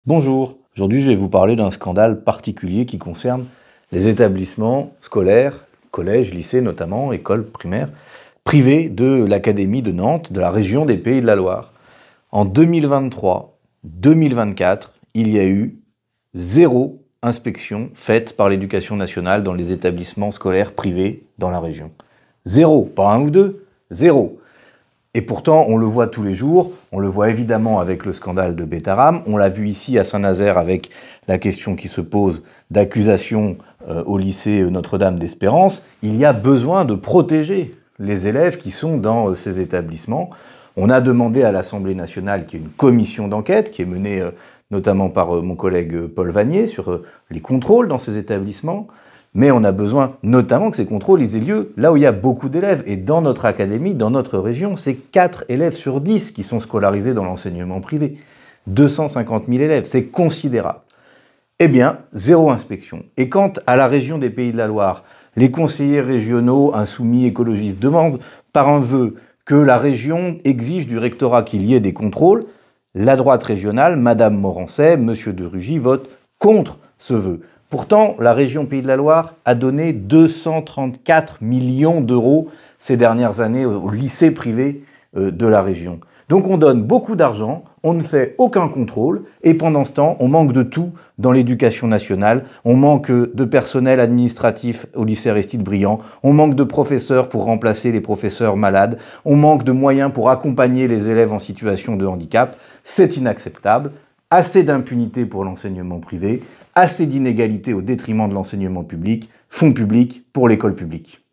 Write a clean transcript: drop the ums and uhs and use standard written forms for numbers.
Bonjour, aujourd'hui je vais vous parler d'un scandale particulier qui concerne les établissements scolaires, collèges, lycées notamment, écoles primaires, privés de l'Académie de Nantes, de la région des Pays de la Loire. En 2023-2024, il y a eu 0 inspection faite par l'Éducation nationale dans les établissements scolaires privés dans la région. 0, pas 1 ou 2, 0. Et pourtant, on le voit tous les jours, on le voit évidemment avec le scandale de Betaram, on l'a vu ici à Saint-Nazaire avec la question qui se pose d'accusation au lycée Notre-Dame d'Espérance. Il y a besoin de protéger les élèves qui sont dans ces établissements. On a demandé à l'Assemblée nationale qu'il y ait une commission d'enquête qui est menée notamment par mon collègue Paul Vannier sur les contrôles dans ces établissements. Mais on a besoin notamment que ces contrôles aient lieu là où il y a beaucoup d'élèves. Et dans notre académie, dans notre région, c'est 4 élèves sur 10 qui sont scolarisés dans l'enseignement privé. 250 000 élèves, c'est considérable. Eh bien, 0 inspection. Et quant à la région des Pays de la Loire, les conseillers régionaux insoumis écologistes demandent par un vœu que la région exige du rectorat qu'il y ait des contrôles. La droite régionale, Madame Morancet, Monsieur de Rugy, votent contre ce vœu. Pourtant, la région Pays de la Loire a donné 234 millions d'euros ces dernières années aux lycées privés de la région. Donc on donne beaucoup d'argent, on ne fait aucun contrôle, et pendant ce temps, on manque de tout dans l'éducation nationale. On manque de personnel administratif au lycée Aristide Briand, on manque de professeurs pour remplacer les professeurs malades, on manque de moyens pour accompagner les élèves en situation de handicap. C'est inacceptable. Assez d'impunité pour l'enseignement privé, assez d'inégalités au détriment de l'enseignement public, fonds publics pour l'école publique.